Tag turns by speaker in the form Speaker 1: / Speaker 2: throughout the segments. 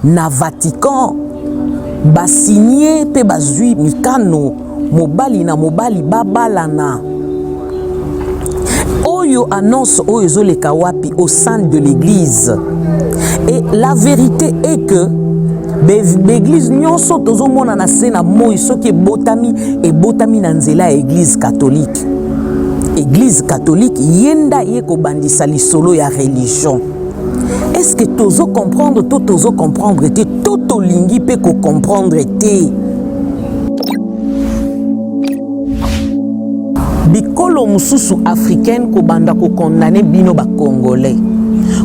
Speaker 1: na Vatican basigné pe bazui mikano mobali na mobali babalana. Oyo annonce oyo ezoleka wapi au sein de l'église. Et la vérité est que l'église nyonso tozomona na se na moi soki ebotami na nzela ya église catholique. Église catholique yenda ye kobandisa lisolo ya religion. Est-ce que tozo comprendre te toto lingi pe ko comprendre te? Bikolo mususu africaine ko banda ko condamner bino ba congolais.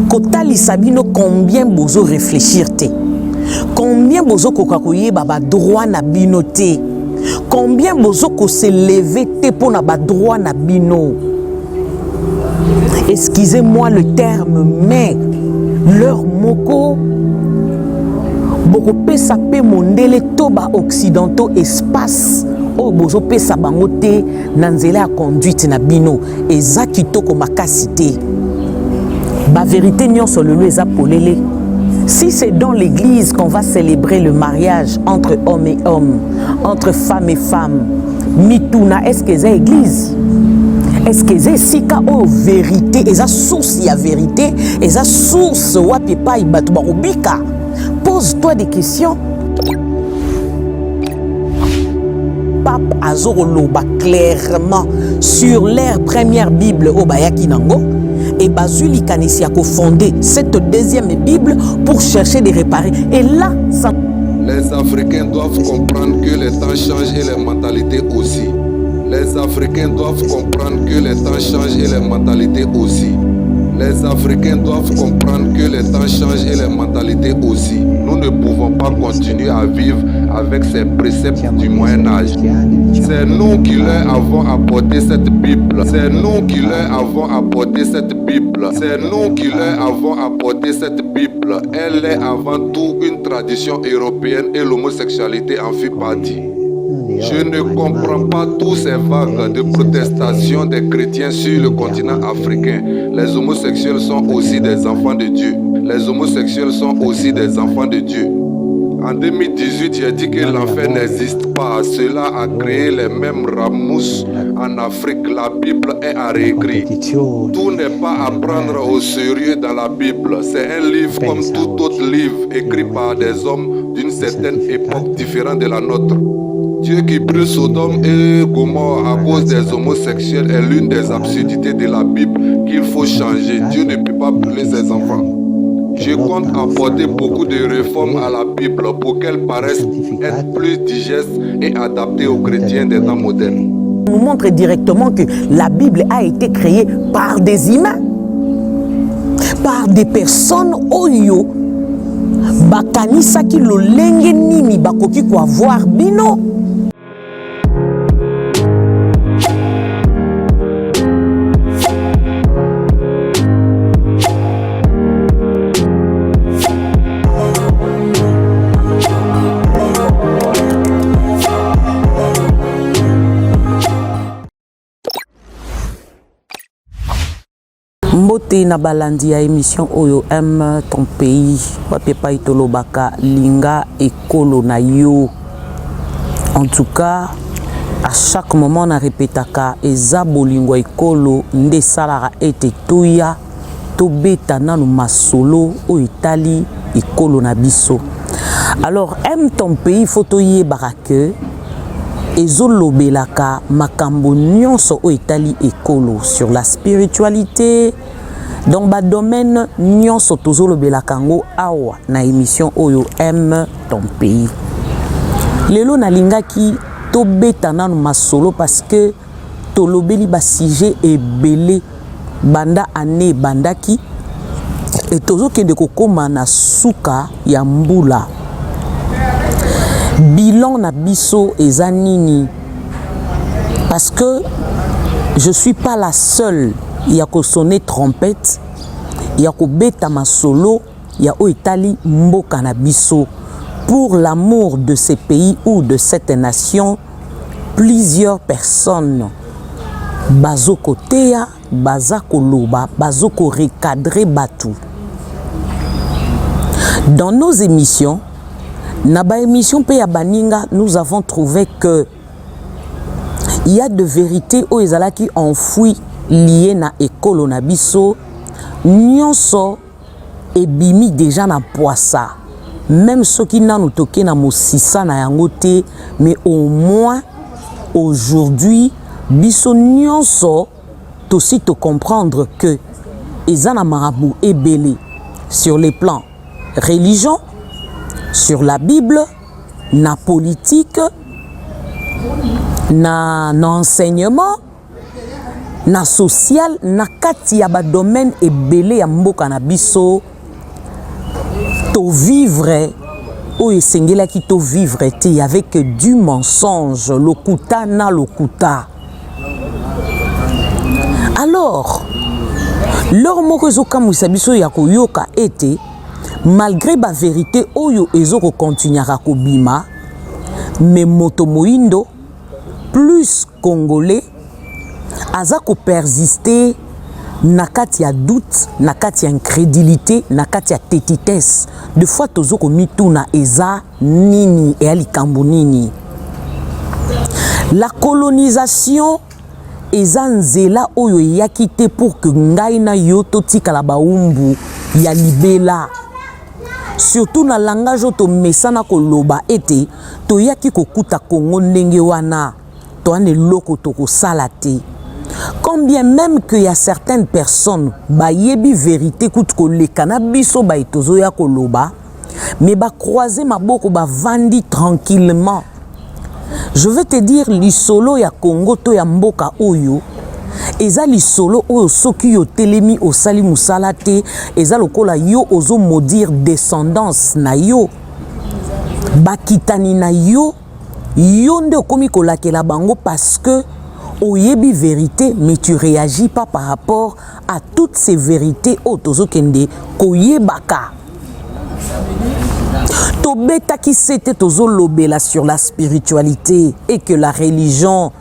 Speaker 1: Kotalisa bino combien bozo réfléchir te? Combien bozo kokakoye ba droit na bino te? Combien bozo ko se lever te pour na ba droit na bino? Excusez-moi le terme, mais leur moko boko pesa pe mondele toba occidentaux espace o bozo pesa bango te na nzela ya conduite na bino eza kitoko makasi te. Ba vérité nyonso lelo eza polele. Si c'est dans l'église qu'on va célébrer le mariage entre hommes et hommes, entre femmes et femmes, mituna, est-ce que c'est église? Est-ce que c'est sika o vérité? Est-ce source ya vérité? Est-ce source wapi pa ibatu barubika? Pose-toi des questions. Pape Azoro loba clairement sur leur première Bible au Bayaki Nango. Et Bazuli Kanisi a fondé cette deuxième Bible pour chercher de réparer. Et là, ça...
Speaker 2: Les Africains doivent comprendre que les temps changent et les mentalités aussi. Les Africains doivent comprendre que les temps changent et les mentalités aussi. Les Africains doivent comprendre que les temps changent et les mentalités aussi. Nous ne pouvons pas continuer à vivre avec ces préceptes du Moyen-Âge. C'est nous qui leur avons apporté cette Bible. C'est nous qui leur avons apporté cette Bible. C'est nous qui leur avons apporté cette Bible. Elle est avant tout une tradition européenne et l'homosexualité en fait partie. Je ne comprends pas tous ces vagues de protestation des chrétiens sur le continent africain. Les homosexuels sont aussi des enfants de Dieu. Les homosexuels sont aussi des enfants de Dieu. En 2018, j'ai dit que l'enfer n'existe pas. Cela a créé les mêmes ramousses en Afrique. La Bible est à réécrire. Tout n'est pas à prendre au sérieux dans la Bible. C'est un livre comme tout autre livre écrit par des hommes d'une certaine époque différente de la nôtre. Dieu qui brûle Sodome et Gomorrhe à cause des homosexuels est l'une des absurdités de la Bible qu'il faut changer. Dieu ne peut pas brûler ses enfants. Je compte apporter beaucoup de réformes à la Bible pour qu'elle paraisse être plus digeste et adaptée aux chrétiens des temps modernes.
Speaker 1: On nous montre directement que la Bible a été créée par des humains, par des personnes oyo bakanisa ki lolenge nini bakoki ko avoir bino. Mbote na balandi ya émission Oyo aime ton pays. Wapepa itolobaka linga ekolo na yo. En tout cas, à chaque moment na répétaka eza bolingo ekolo nde salara ete toya tobeta nanu masolo o itali ekolo na biso. Alors aime ton pays photo ye barake ezolobelaka makambo nyonso o itali ekolo sur la spiritualité. Donc ba domaine nyonso tozolobelaka ngo awa na émission Oyo aime ton pays. Lelo nalingaki tobeta nanu masolo parce que tolobeli ba sujet ebele banda ane bandaki et tozokende kokoma na suka ya mbula. Bilan na biso eza nini? Parce que je suis pas la seule. Il y a ko sonner trompette, il y a ko beta masolo, il y a o itali mboka na biso. Pour l'amour de ces pays ou de cette nation, plusieurs personnes bazoko teya, bazako loba, bazoko recadrer batu. Dans nos émissions, Naba émission Peya Baninga, nous avons trouvé que il y a de vérités aux ezala qui enfouies liées na école na biso, nyonso et bimi déjà na poissa. Même ceux qui n'ont toqué na mosisa na yangote, mais au moins aujourd'hui, biso nyonso aussi te comprendre que ezana marabout est belé sur les plans religion, sur la Bible, na politique, na enseignement, na social, na kati ya ba domaine ebele ya mboka na biso to vivre o esengela ki to vivre te avec du mensonge, lokuta na lokuta. Alors, leur moko ezoka musabiso ya koyoka ete malgré ba vérité oyo ezoko continuera ko bima, mais moto moindo plus congolais azako persister na kati ya doute, na kati ya incrédulité, na kati ya tétitesse. De fois tozoko mituna eza nini e alikambo nini. La colonisation eza nzela oyo yaki te pour que ngai na yo totikala baumbu ya libela. Surtout na langage oto mesana koloba ete to yaki kokuta Congo ndenge wana to ane loko to kosala te. Combien même qu'il y a certaines personnes ba yebi vérité kout ko lekana biso ba etozo ya koloba, mais ba croiser maboko ba vandi tranquillement. Je veux te dire lisolo ya Congo to ya mboka oyo eza lisolo oyo soki yo telemi osali musala te, eza lokola yo ozo maudire descendance na yo, bakitani na yo, yo nde okomi kolakela bango parce que oyebi vérité, mais tu réagis pas par rapport à toutes ces vérités otozo kende koyebaka. Tobeta qui s'était tozo lobela sur la spiritualité et que la religion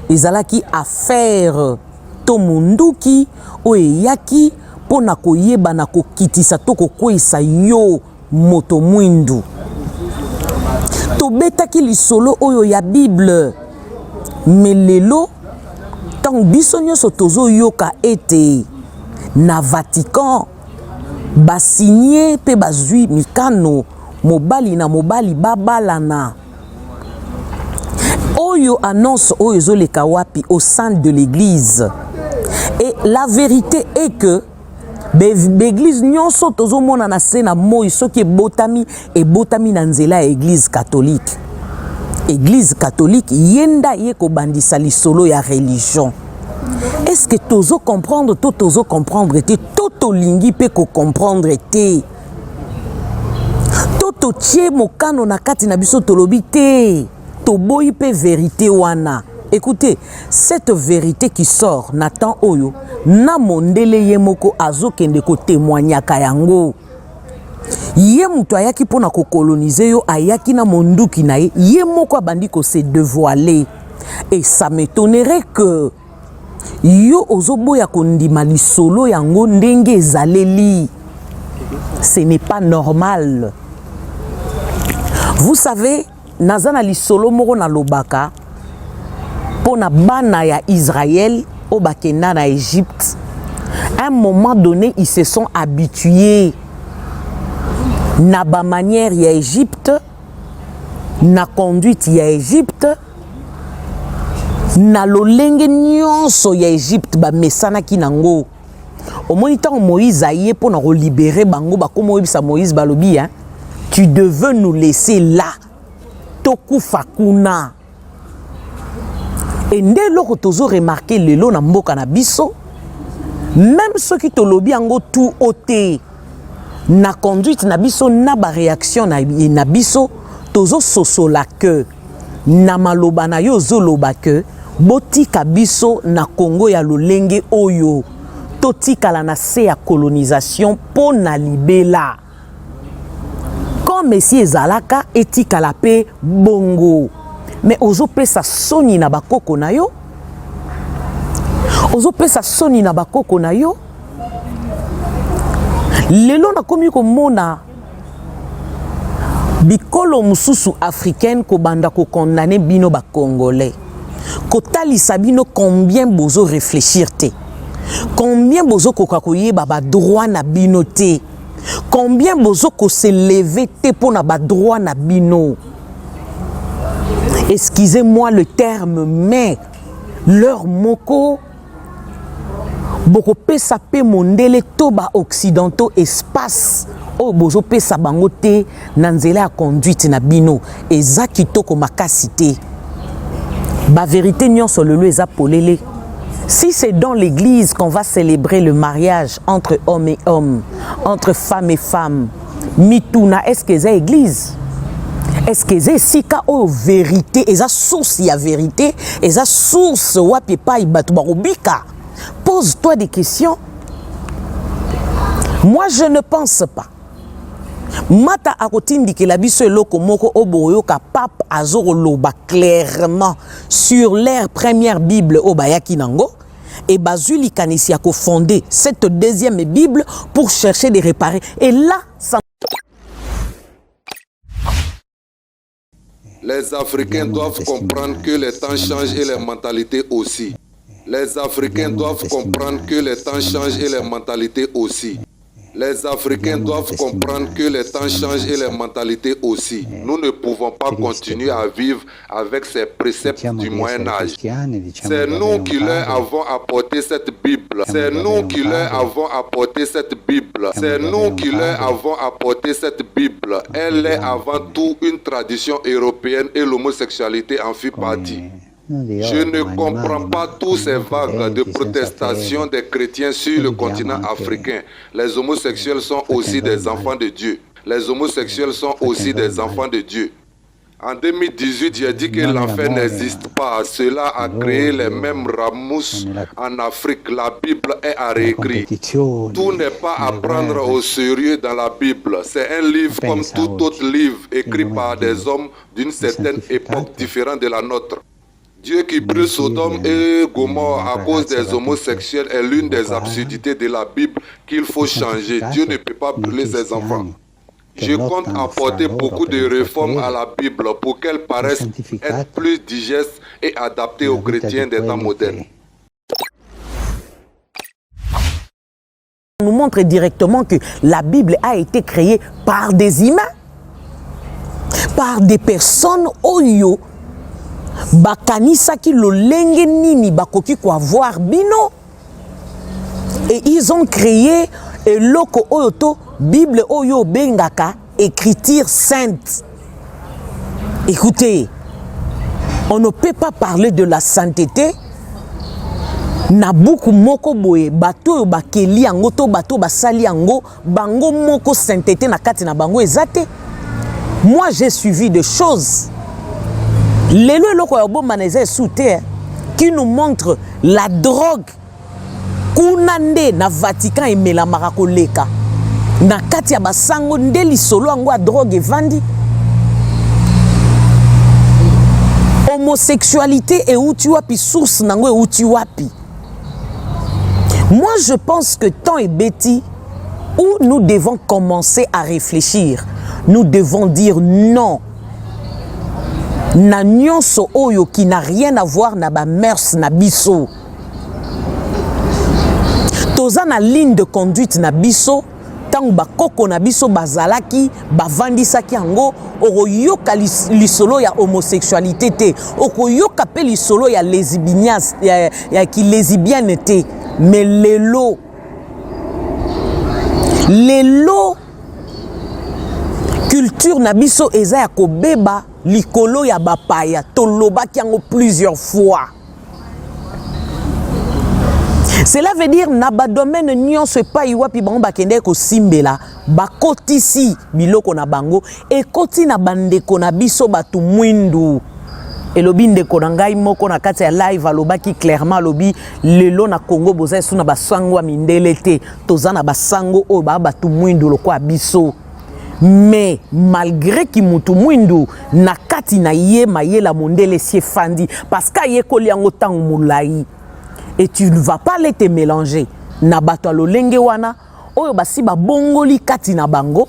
Speaker 1: ezala ki affaire to munduki oyaki pona koyeba na kokitisa to kokwisa yo moto mwindu. Tobeta ki lisolo oyo ya Bible, mais lelo tant biso nyonso tozo yoka ete na Vatican ba signé pe bazui mikano mobali na mobali babalana. Oyo annonce oyo ezoleka wapi au sein de l'église. Et la vérité est que l'église nyonso tozomona na sena moi soki botami et botami na nzela église catholique. Église catholique yenda yeko bandisa lisolo ya religion. Est-ce que tozo comprendre to tozo comprendre te toto lingi pe ko comprendre te. Toto tie mokano na kati na biso tolobi te. Toboyi pe vérité wana. Écoutez, cette vérité qui sort Nathan Oyo, na mondele ye moko azokende ko témoignaka yango. Ye mutu ayaki pona ko coloniser yo ayaki na monduki na ye, ye moko abandi ko se dévoiler. Et ça m'étonnerait que yo ozoboya kondima lisolo yango ndenge ezaleli. Ce n'est pas normal. Vous savez, nazana lisolo moko na lobaka pona bana ya Israël au bakenda na Égypte. À un moment donné, ils se sont habitués na ba manière ya Égypte, na conduite ya Égypte, na lolenge nyonso ya Égypte ba mesana ki nango. Au moniteur Moïse aye pona ko libérer bango ba komo yebisa Moïse balobi hein. Tu devais nous laisser là. Toku fakuna. Et dès lors que tu as remarqué le lot na mboka na biso, même ceux qui te lobby ango tout ôté, na conduite na biso na ba réaction na biso, tozo soso la que na maloba na yo zoloba que botika biso na Congo ya lolenge oyo, totika la na se ya colonisation po na libela. Comme Messie Zalaka etika la paix bongo. Mais ozo pesa soni na bakoko na yo. Ozo pesa soni na bakoko na yo. Lelo na komi ko mona bikolo mususu africaine ko banda ko condamner bino ba congolais kotali sabino combien bozo réfléchir te combien bozo ko koyeba ba droit na bino te combien bozo ko se lever te pour na ba droit na bino. Excusez-moi le terme, mais leur moko boko pesa pe mondele toba occidentaux espace o bozo pesa bango te na nzela ya conduite na bino eza kitoko makasi te. Ba vérité nyonso lelo eza polele. Si c'est dans l'église qu'on va célébrer le mariage entre hommes et hommes, entre femmes et femmes, mituna est-ce que c'est église? Est-ce que c'est sika o vérité, eza source ya vérité, eza source wapi pa ibatu barobika? Pose-toi des questions. Moi je ne pense pas. Mata akotindi ke la biso eloko moko oboyo ka pape azoro loba clairement sur l'ère première Bible obayaki nango et bazuli kanisi ako fondé cette deuxième Bible pour chercher de réparer et là ça.
Speaker 2: Les Africains doivent comprendre que les temps changent et les mentalités aussi. Les Africains doivent comprendre que les temps changent et les mentalités aussi. Les Africains doivent comprendre que les temps changent et les mentalités aussi. Nous ne pouvons pas continuer à vivre avec ces préceptes du Moyen-Âge. C'est nous qui leur avons apporté cette Bible. C'est nous qui leur avons apporté cette Bible. C'est nous qui leur avons apporté cette Bible. Elle est avant tout une tradition européenne et l'homosexualité en fait partie. Je ne comprends pas tous ces vagues de protestation des chrétiens sur le continent africain. Les homosexuels sont aussi des enfants de Dieu. Les homosexuels sont aussi des enfants de Dieu. En 2018, j'ai dit que l'enfer n'existe pas. Cela a créé les mêmes ramousses en Afrique. La Bible est à réécrire. Tout n'est pas à prendre au sérieux dans la Bible. C'est un livre comme tout autre livre écrit par des hommes d'une certaine époque différente de la nôtre. Dieu qui brûle Sodome et Gomorrhe à cause des homosexuels est l'une des absurdités de la Bible qu'il faut changer. Dieu ne peut pas brûler ses enfants. Je compte apporter beaucoup de réformes à la Bible pour qu'elle paraisse être plus digeste et adaptée aux chrétiens des temps modernes.
Speaker 1: On nous montre directement que la Bible a été créée par des humains, par des personnes oyo. Bakanisaki lolenge nini bakoki ko avoir bino et ils ont créé eloko oyoto Bible oyo bengaka écriture sainte. Écoutez, on ne peut pas parler de la sainteté na buku moko boye bato bakeli yango to bato basali yango bango moko sainteté na kati na bango ezate. Moi j'ai suivi des choses. Lelo eloko ya bomaneze souté qui nous montre la drogue kunande na Vatican emela marako leka na kati ya basango nde lisolo yango ya drogue evandi. Homosexualité et uti wapi source nango et uti wapi. Moi je pense que temps est bêti où nous devons commencer à réfléchir. Nous devons dire non. Na nyonso oyo qui n'a rien à voir na ba mœurs na biso. Toza na ligne de conduite na biso tango ba koko na biso bazalaki bavandisaki yango okoyoka lisolo ya homosexualité te okoyoka pe lisolo ya lesbianisme ya ki lesbienne te mais lelo culture na biso eza ya kobeba likolo ya bapaya tolobaki yango plusieurs fois. Cela veut dire na ba domaine nyonso epai wapi bango bakende ko simbela bakotisi biloko na bango ekoti na bandeko na biso batu mwindu. Elobi ndeko na ngai moko na kati ya live alobaki clairement alobi lelo na Congo boza esu na basango ya mindele te toza na basango oyo batu mwindu lokwa biso. Mais malgré ki mutu mwindu na kati na ye mayela mondele sie fandi parce que ye koliango tangu mulai et tu ne vas pas les te mélanger na bato lolenge wana oyo basi ba bongoli kati na bango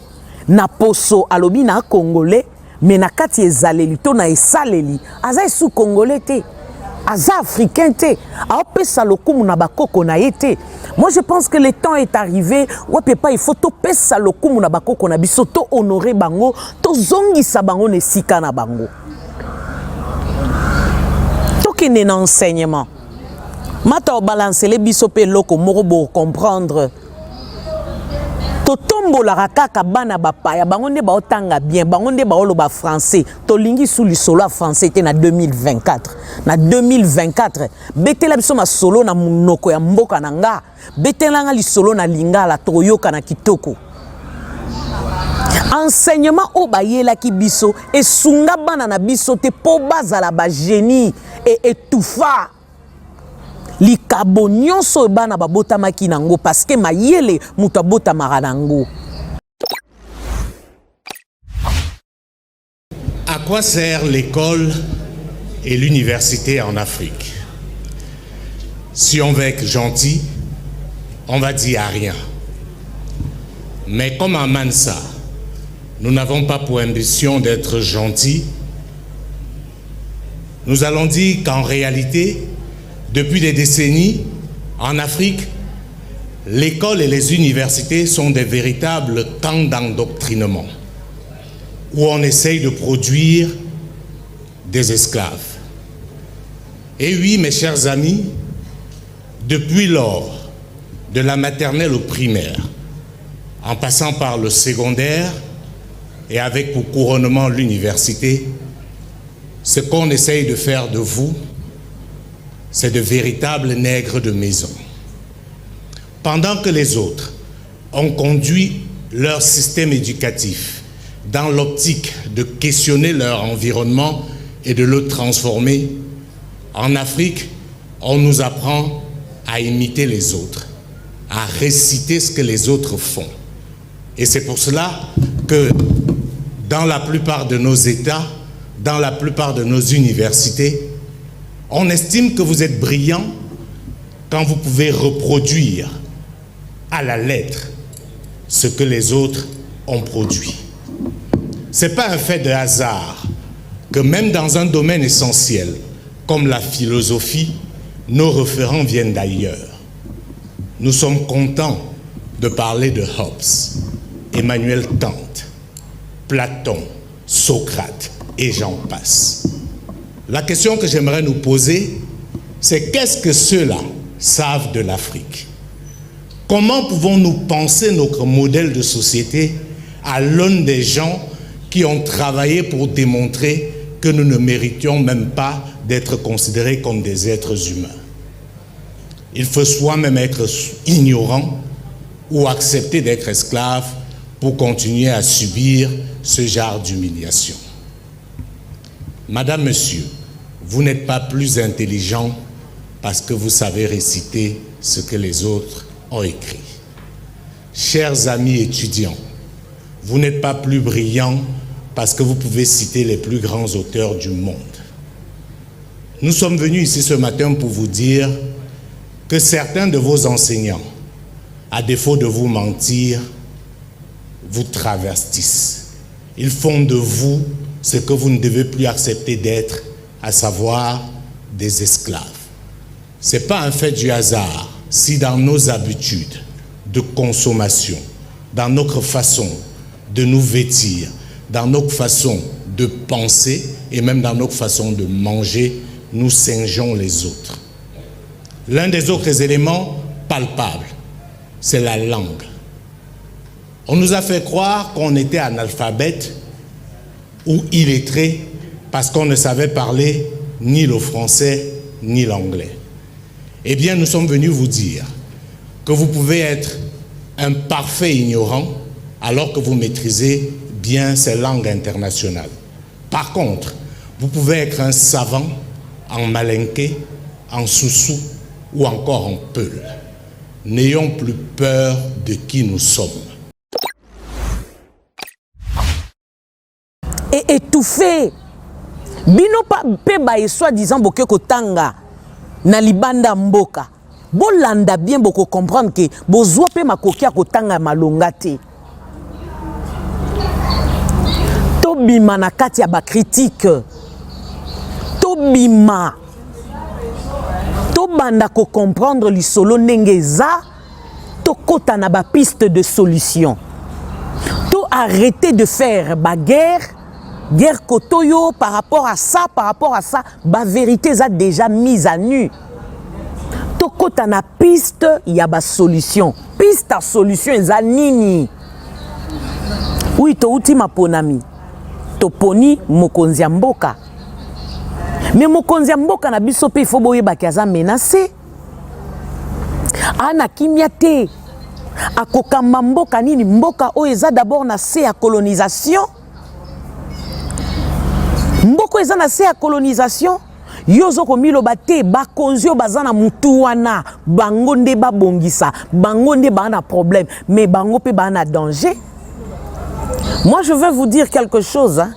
Speaker 1: na poso alobi na congolais mais na kati ezaleli to na esaleli aza sous congolais te aza africain te aopesa lokumu na bakoko na yete. Moi je pense que le temps est arrivé ouais pas il faut to pesa lokumu na bakoko na biso to honorer bango to zongisa bango ne sika na bango to kene na enseignement mata o balancer les biso pe loko moko bo comprendre to tombola kaka bana bapaya bango nde baotanga bien bango nde baoloba français to lingi sous le solo français te na 2024 na 2024 betela biso ma solo na munoko ya mboka na nga betela nga li solo na lingala to yoka na kitoko enseignement o bayela ki biso et sunga bana na biso te po bazala ba génie et étouffa likabo nyonso bana babotamaki nango parce que mayele mutu abotamaka nango.
Speaker 3: À quoi sert l'école et l'université en Afrique? Si on veut être gentil, on va dire à rien. Mais comme à Mansa, nous n'avons pas pour ambition d'être gentils, nous allons dire qu'en réalité, depuis des décennies, en Afrique, l'école et les universités sont des véritables camps d'endoctrinement, où on essaye de produire des esclaves. Et oui, mes chers amis, depuis lors, de la maternelle au primaire, en passant par le secondaire et avec pour couronnement l'université, ce qu'on essaye de faire de vous, c'est de véritables nègres de maison. Pendant que les autres ont conduit leur système éducatif dans l'optique de questionner leur environnement et de le transformer, en Afrique, on nous apprend à imiter les autres, à réciter ce que les autres font. Et c'est pour cela que dans la plupart de nos États, dans la plupart de nos universités, on estime que vous êtes brillant quand vous pouvez reproduire à la lettre ce que les autres ont produit. Ce n'est pas un fait de hasard que même dans un domaine essentiel comme la philosophie, nos référents viennent d'ailleurs. Nous sommes contents de parler de Hobbes, Emmanuel Kant, Platon, Socrate et j'en passe. La question que j'aimerais nous poser, c'est qu'est-ce que ceux-là savent de l'Afrique? Comment pouvons-nous penser notre modèle de société à l'aune des gens qui ont travaillé pour démontrer que nous ne méritions même pas d'être considérés comme des êtres humains? Il faut soi-même être ignorant ou accepter d'être esclave pour continuer à subir ce genre d'humiliation. Madame, Monsieur, vous n'êtes pas plus intelligent parce que vous savez réciter ce que les autres ont écrit. Chers amis étudiants, vous n'êtes pas plus brillants parce que vous pouvez citer les plus grands auteurs du monde. Nous sommes venus ici ce matin pour vous dire que certains de vos enseignants, à défaut de vous mentir, vous travestissent. Ils font de vous ce que vous ne devez plus accepter d'être, à savoir des esclaves. Ce n'est pas un fait du hasard si dans nos habitudes de consommation, dans notre façon de nous vêtir, dans notre façon de penser et même dans notre façon de manger, nous singeons les autres. L'un des autres éléments palpables, c'est la langue. On nous a fait croire qu'on était analphabète ou illettré parce qu'on ne savait parler ni le français ni l'anglais. Eh bien, nous sommes venus vous dire que vous pouvez être un parfait ignorant alors que vous maîtrisez bien ces langues internationales. Par contre, vous pouvez être un savant en malinké, en soussou ou encore en peul. N'ayons plus peur de qui nous sommes.
Speaker 1: Et étouffé. Bino pa pe bae soi-disant boke kotanga na libanda mboka. Bolanda bien boko comprendre que bozwa pe makoki kotanga malonga te. tobima na kati ya ba critique tobima tobanda ko comprendre lisolo ndenge eza tokota na ba piste de solution to arrêter de faire ba guerre kotoyo par rapport à ça ba vérité eza déjà mise à nu tokota na piste ya ba solution piste à solution eza nini. Oui, to uti maponami to poni mokonzi ya mboka mais mokonzi ya mboka na biso pe ifo boyeba ki aza menacé ana kimia te akokamba mboka nini mboka oyo eza d'abord na se ya colonisation mboka eza na se ya colonisation yo zoko miloba te bakonzi oyo baza na mutu wana bango nde babongisa bango nde baa na problème mais bango pe baa na danger. Moi, je vais vous dire quelque chose. Hein.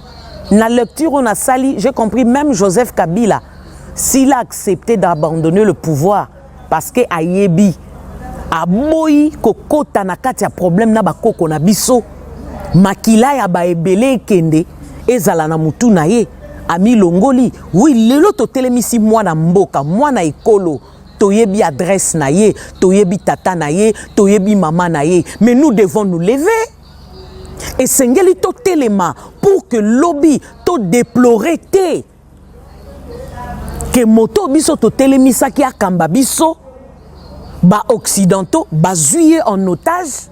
Speaker 1: La lecture, on a sali, j'ai compris, même Joseph Kabila, s'il a accepté d'abandonner le pouvoir, parce que Ayebi, Aboyi, Koko, Tanakati, a problème na bakoko na biso, Makila ya ba ebele kende, ezala na mutu na ye, Ami Longoli, oui, lelo to telemisi mwana mboka, mwana ekolo, toyebi adresse na ye, toyebi tata na ye, toyebi mama na ye, mais nous devons nous lever. Et sengeli to telema pour que lobby to déplorer te que moto biso to telemisa ki akamba biso ba occidentaux ba zuye en otage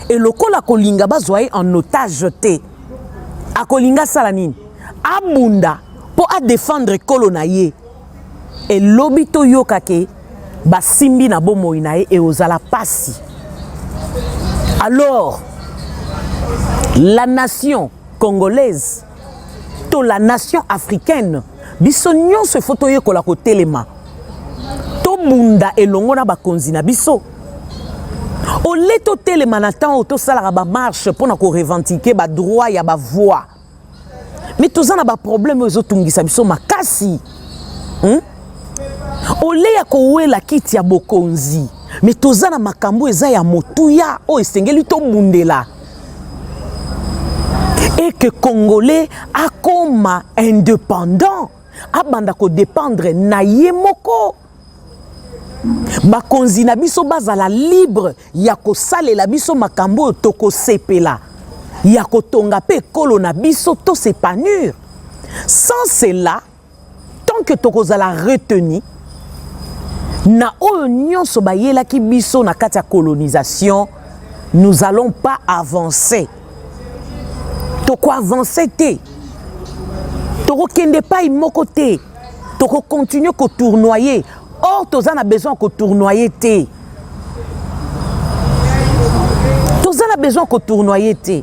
Speaker 1: et lokola kolinga ba zoye en otage te akolinga sala nini abunda pour a défendre kolonaye et lobby to yokake ba simbi na bomoi na ye et ozala pasi. Alors la nation congolaise, to la nation africaine, biso nyonso foto ye kola ko telema. To bunda elongo na bakonzi na biso. O leto telema na temps to sala ba marche pour na ko revendiquer ba droit ya ba voix. Mais tous na ba problème ezo tungisa biso makasi. O le ya ko wela kiti ya bokonzi. Mais tous na makambo eza ya motuya o esengeli to bundela. Et que Congolais a comme indépendant, a banda ko dépendre na ye moko. Bakonzi na biso bazala libre ya ko sale la biso makambo toko sepela. Ya ko tonga pe kolo na biso to s'épanouir. Sans cela, tant que toko zala retenu, na oignon so bayela ki biso na kati ya colonisation, nous allons pas avancer. Toko avancer te, toko kende pa imoko te, toko continue ko tournoyer. Or toza na besoin ko tournoyer te. Toza na besoin ko tournoyer te.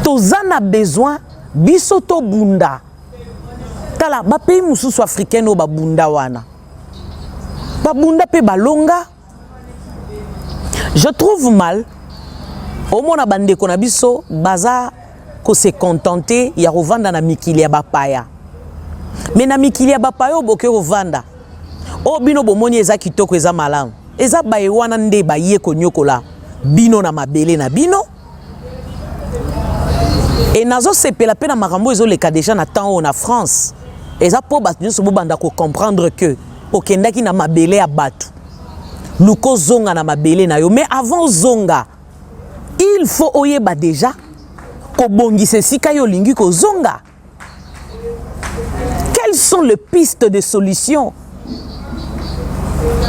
Speaker 1: Toza na besoin biso to bunda. Tala ba pays mususu africain o ba bunda wana. Ba bunda pe balonga. Je trouve mal au mona bande ko na biso baza ko se contenter ya rovanda na mikili ya bapaya. Mais na mikili ya bapaya oboke rovanda. O bino bomoni eza kitoko eza malamu. Eza baye wana nde baye ko nyokola bino na mabele na bino. Et nazo sepela pe na makambo ezo leka déjà na temps na France. Eza po ba nyonso bo banda ko comprendre que okendaki na mabele ya batu. Luko zonga na mabele na yo, mais avant zonga il faut oyeba déjà ko bongise sika yo lingi ko zonga. Quelles sont les pistes de solution?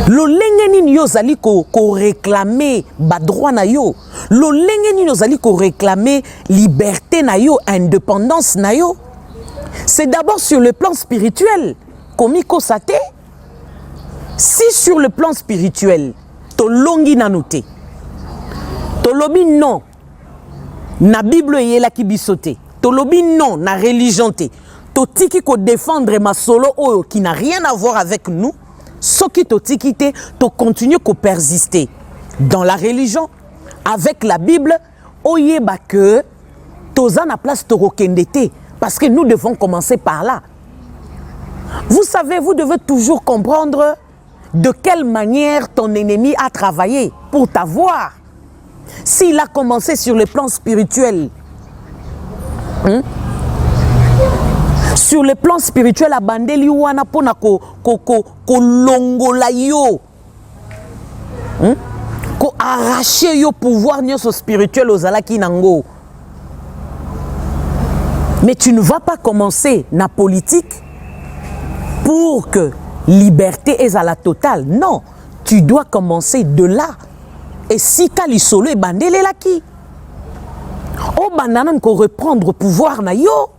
Speaker 1: Lo lenge nini yo zali ko réclamer ba droit na yo. Lo lenge nini yo zali ko réclamer liberté na yo, indépendance na yo. C'est d'abord sur le plan spirituel. Komiko sate. Si sur le plan spirituel, to longi nanote. To lobi non. Na Bible yela ki bisote. To lobi non na religion te. To tiki ko défendre ma solo oyo qui n'a rien à voir avec nous. Ce qui to tiki te, to continue ko persister dans la religion avec la Bible. Oyeba que toza na place to rokendete parce que nous devons commencer par là. Vous savez, vous devez toujours comprendre de quelle manière ton ennemi a travaillé pour t'avoir. S'il a commencé sur le plan spirituel, Sur le plan spirituel, abandeli wana pona ko longola yo. Ko arracher yo pouvoir nyonso spirituel ozalaki nango. Mais tu ne vas pas commencer na politique pour que liberté est à la totale. Non, tu dois commencer de là. Et si kali solo e bandele laki. O banana ko reprendre pouvoir na yo.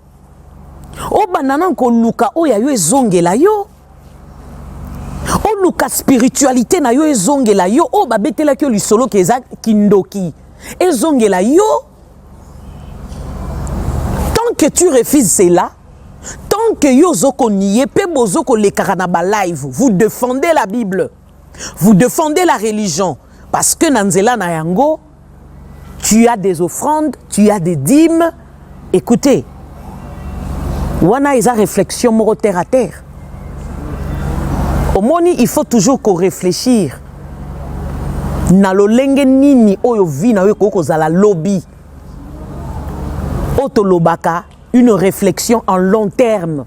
Speaker 1: O banana ko luka o ya yo ezongela yo. O luka spiritualité na yo ezongela yo. O babetela ki li solo keza kindoki. Ezongela yo. Tant que tu refuses cela, tant que yo zoko nié pe bozoko le karanaba live, vous défendez la Bible. Vous défendez la religion parce que nanzela na yango tu as des offrandes, tu as des dîmes. Écoutez, wana eza réflexion moro terre à terre. Au moni, il faut toujours qu'on réfléchir. Na lolenge nini oyo vi na yo koko zala lobby. Otolobaka, une réflexion en long terme.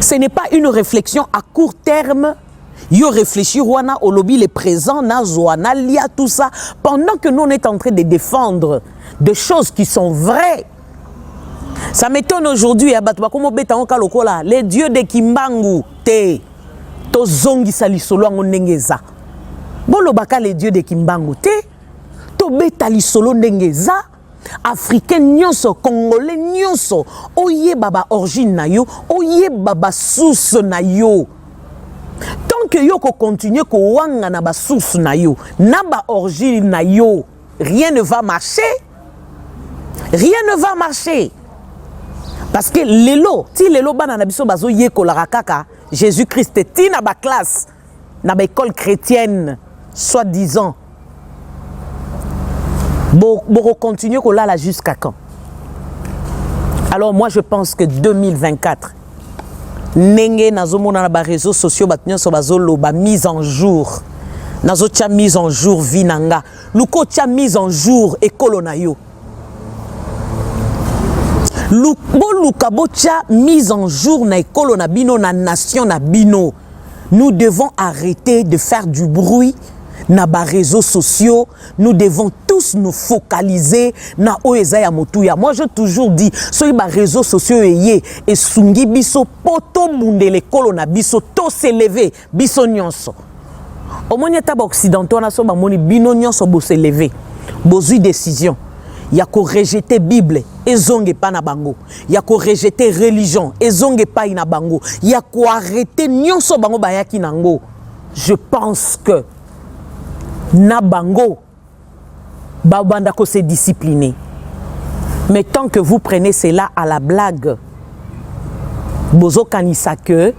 Speaker 1: Ce n'est pas une réflexion à court terme. Yo réfléchir wana au lobby les présents na zoana lia tout ça pendant que nous on est en train de défendre des choses qui sont vraies. Ça m'étonne aujourd'hui à batwa comme beta on kalokola les dieux de Kimbangu te to zongi sali solo ngengeza. Bolo baka les dieux de Kimbangu te to beta li solo ngengeza. Africain nyonso, congolais nyonso, oye baba origine na yo, oye baba source na yo. Tant que yo ko continue ko wanga na ba source na yo, na ba origine na yo, rien ne va marcher. Rien ne va marcher. Parce que lelo, ti lelo bana na biso bazo ye ko la kaka, Jésus-Christ ti na ba classe, na ba école chrétienne, soi-disant. Bon, continuer qu'on l'a jusqu'à quand? Alors moi je pense que 2024, nenge nazomona na ba réseaux sociaux batnyo so bazolo ba mise en jour. Nazo tia mise en jour vinanga. Luko tia mise en jour ekolo na yo. Luka bo tia mise en jour na ekolo na bino na nation na bino. Nous devons arrêter de faire du bruit. Na ba réseaux sociaux, nous devons tous nous focaliser na oezaya motuya. Moi, j'ai toujours dit, so ba réseaux sociaux eye et sungi biso poto mundele kolo na biso to s'élever biso nyonso. Au moins taba occidentaux na so ba moni bino nyonso bo s'élever. Bozui décision. Ya ko rejeter Bible ezonge pa na bango. Ya ko rejeter religion ezonge pa ina bango. Ya ko arrêter nyonso bango bayaki nango. Je pense que na bango babanda ko se discipliner. Mais tant que vous prenez cela à la blague, bozo kanisa que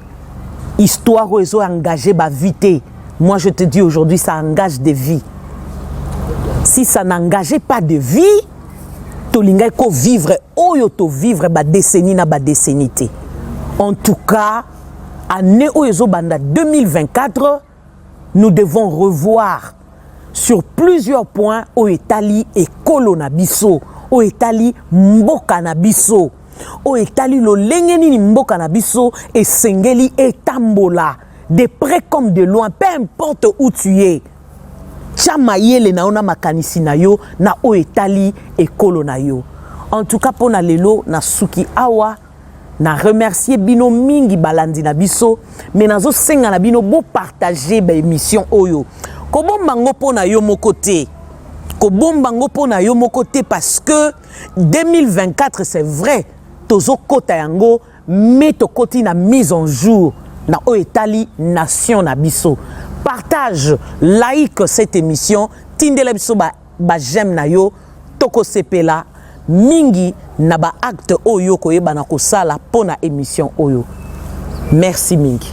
Speaker 1: histoire ozo engagé ba vite. Moi je te dis aujourd'hui ça engage des vies. Si ça n'engageait pas de vie, to linga ko vivre oyo to vivre ba décennie na ba décennité. En tout cas, année ozo banda 2024, nous devons revoir sur plusieurs points au Italie et Kolona biso, au Italie mboka na biso, au Italie lo lengeni ni mboka na biso et sengeli et tambola, de près comme de loin, peu importe où tu es. Chamayele na ona makanisi na yo na au Italie et Kolona yo. En tout cas pour na lelo na suki awa na remercier bino mingi balandi na biso, mais nazo senga na bino bo partager ba émission oyo. Kobombango pona yo moko te. Kobombango pona yo moko te parce que 2024 c'est vrai. Tozo kota yango mais to koti na mise en jour na o Italie nation na biso. Partage, like cette émission. Tindela biso ba j'aime na yo toko sepela mingi na ba acte oyo koyeba na kosala pona émission oyo. Merci mingi.